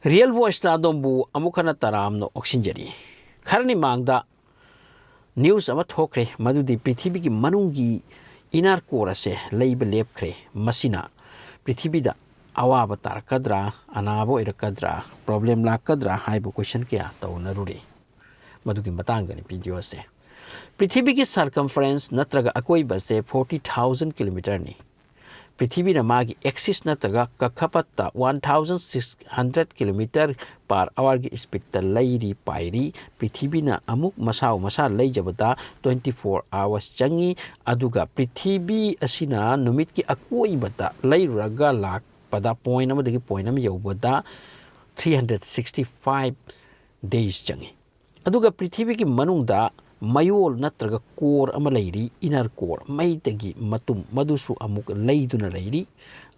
Real voice na dombu amukana taram no oxygenari. Karani mangda news ama thokre madudi Prithibigi manungi inar core se leiba lepre Masina Prithibida awaba tarakadra anabo irakadra problem lakadra haibu question kya taunaruri madugi matangdani video se Prithibigi circumference natraga akoiba se 40,000 km ni Prithibhi na magi axis natraga kakhapatta 1,600 km per hour gi speed ta lairi pairi Prithibhi na amuk masau masa leijabata 24 hours changi aduga Prithibhi asina numit ki akoibata leiraga lak pada point amadagi point am yobada 365 days changi aduga Prithibhi ki manungda mayol natraga core ama leiri inner core mai tagi matum madusu amuk leiduna leiri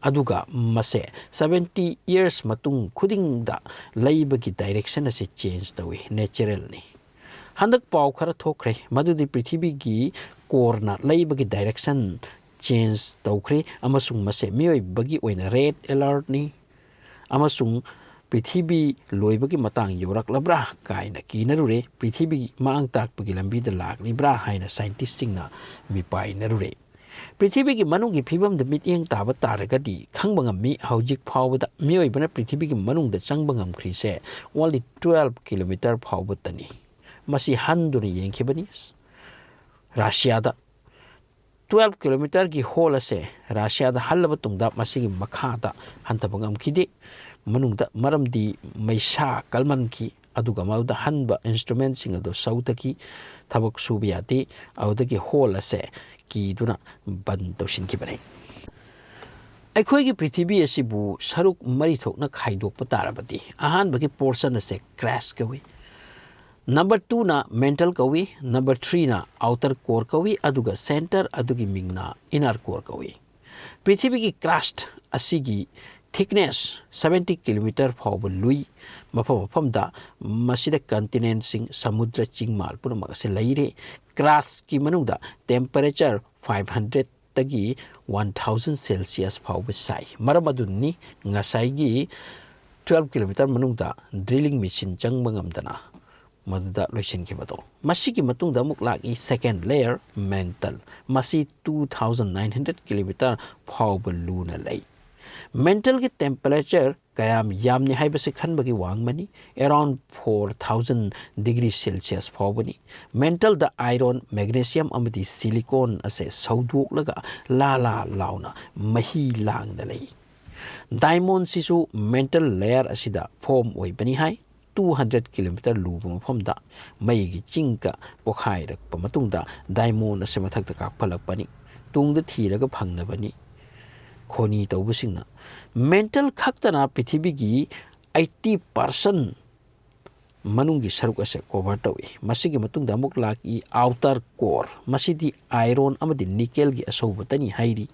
aduga mase 70 years matung khuding da leiba ki direction ase change tawi natural ni handak pau khara thokre madudi Prithibhi gi core na leiba ki direction change tawkhre amasung mase mioi bagi oina red alert ni amasung Prithibhi loibagi matang yorak labra kaina kinarure Prithibhi maang takpagi lambi da lag libra haina scientist singna mipai narure Prithibhi gi manung gi phibam da mityeng taba taragadi khangbangam mi haujik phawda mioi bana Prithibhi gi manung da changbangam khrise only 12 km phawbatani masi handuni yengkhibani Russia da 12 km gi hole ase Russia da halaba tungda masi gi makha da hantabangam khide manungda maramdi maisa kalman ki aduga mauda hanba instrument sing ado sautaki thabak subiyati audagi hole ase ki duna ban toshin ki bane akhoi gi Prithibhi asibu saruk mari thokna khaidok patarabati ahan bagi portion ase crash kawi number 2 na mental kawi number 3 na outer core kawi aduga center adugi mingna inner core kawi Prithibhi gi crust asigi thickness 70 km phawba lui mafam da masida continent sing samudra chingmal pura magase leire crust ki manungda temperature 500 tagi 1000 celsius phawba sai maramadunni ngasai gi 12 km manungda drilling machine changbangamdana maduda loisin ki bato masi ki matungda muklagi second layer mental masi 2900 km phawba luna lei mental ki temperature kayam yamni haibase khanbagi wangmani around 4000 degrees celsius phawbani mental da iron magnesium amadi silicon ase saudok laga la launa mahi lang da lei diamond sisu mental layer asida form oi bani hai 200 km lubu mafamda mai gi chingka pokhai rak pamatungda diamond ase mathakta ka phalakpani tungda thiraga phangnabani khoni tawbusingna mental khaktana Prithibhi gi 80% manungi saruk ase cover tawi masigi matungda muklaki outer core masidi iron amadi nickel gi asobatani hairi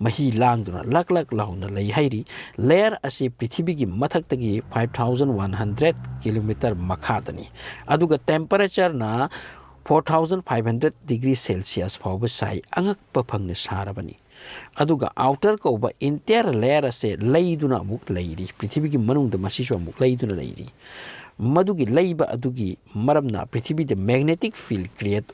mahi langduna lak launa lei hairi layer ase Prithibhi gi mathaktagi 5100 km makhadani aduga temperature na 4500 degrees celsius phawba sai angak pa phangne sarabani aduga outer ko ba interior layer ase leiduna muk leiri Prithibhi gi manungda masisu muk leiduna leiri madugi leiba adugi maramna Prithibhi de magnetic field create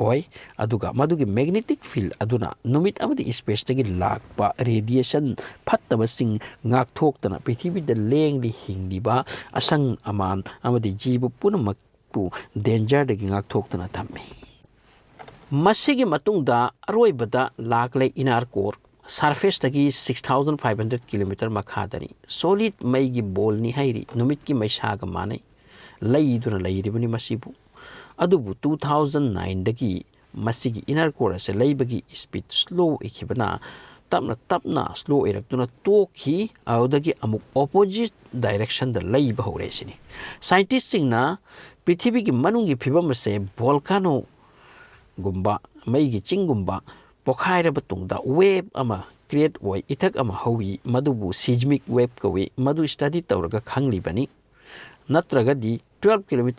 oi aduga madugi magnetic field aduna numit amadi space tagi lakpa radiation phattaba sing ngak thoktana Prithibhi de lengli hingliba asang aman amadi jibu punamak pu danger de ngak thoktana thammi masigi matungda aroibada laklei inner core surface tagi 6500 km makhadani solid mai gi ball ni hairi numit ki maisa ga manai leiduna leiribani masibu adubu 2009 dagi masigi inner core ase leibagi speed slow ikibana tapna slow irakduna toki audagi amuk opposite direction da leiba horesini scientist singna Prithibhi gi manungi phibam ase volcano gumba mai gi chingumba pokhaira batungda wave ama create oi ithak ama howi madubu seismic wave kawi madu study tawraga khangli bani natraga di 12 km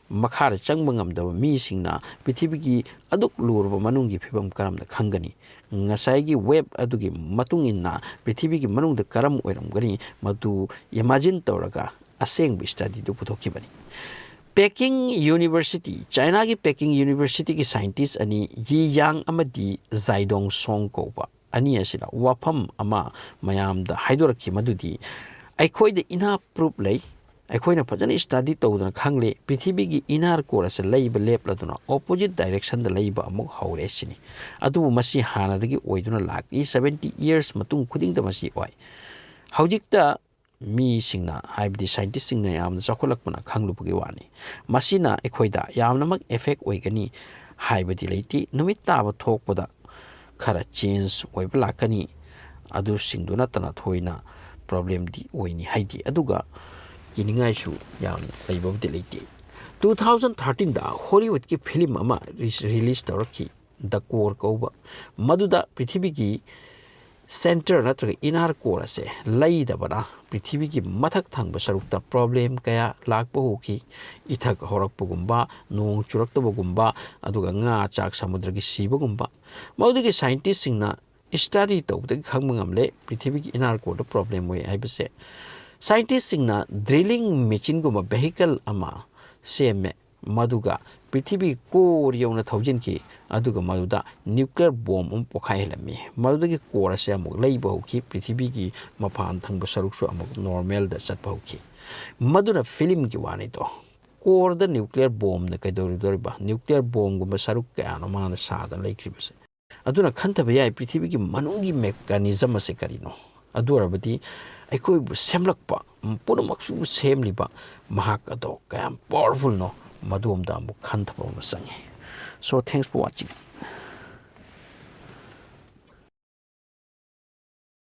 makhar changbangam da mi singna Prithibhi gi aduk lurba manungi phibam karamda khangani ngasai gi wave adugi matungina Prithibhi gi manungda karam oiram gani madu imagine tawraga aseng study du puthokibani Peking University China gi Peking University gi scientist ani Yi Yang amadi Zaidong Song koba ani asida wafam ama mayam da haidoraki madudi aikhoida ina proof lay aikhoina fajana study tawdana khangle prithibigi inar core ase leiba leple duna opposite direction da leiba amuk haure sini adu masi hana dagi oiduna laki 70 years matung khuding da masi oi haujikta mi singna haibdi scientist singna yamna chakolakpana khanglupagi wani masina ekhoida yamnamak effect oigani haibdi leiti numit taba thokpada khara change oiba lakani adu singduna tana thoina problem di oini haidi aduga iningai su yam leibabdi leiti 2013 da Hollywood ki film ama release tawraki the core koba maduda prithibigi center natraga inar core ase leidabana prithibigi mathak thangba sarukta problem kaya lakpa hoki ithak horakpugumba nong churaktabugumba aduga nga chak samudragi sibugumba maudigi scientist singna study tawdagi khangmangamle prithibigi inar core problem way aibase scientist singna drilling machine guma vehicle ama seme maduga Prithibigi core yona thousand ki aduga maduda nuclear bomb pokhai helami madugagi core se amuk leiba hoki Prithibigi maphan thangba saruksu amuk normal da chatpa hoki maduna film ki wani to core da nuclear bomb na kaidoriba nuclear bomb gumba saruk kaya no mana sa da leikribase aduna khantaba yai Prithibigi manungi mechanism ase karino adurabadi aikoi bu semlakpa punamaksu semliba mahak ado kayam powerful no madum da mu khan thapa sangi so thanks for watching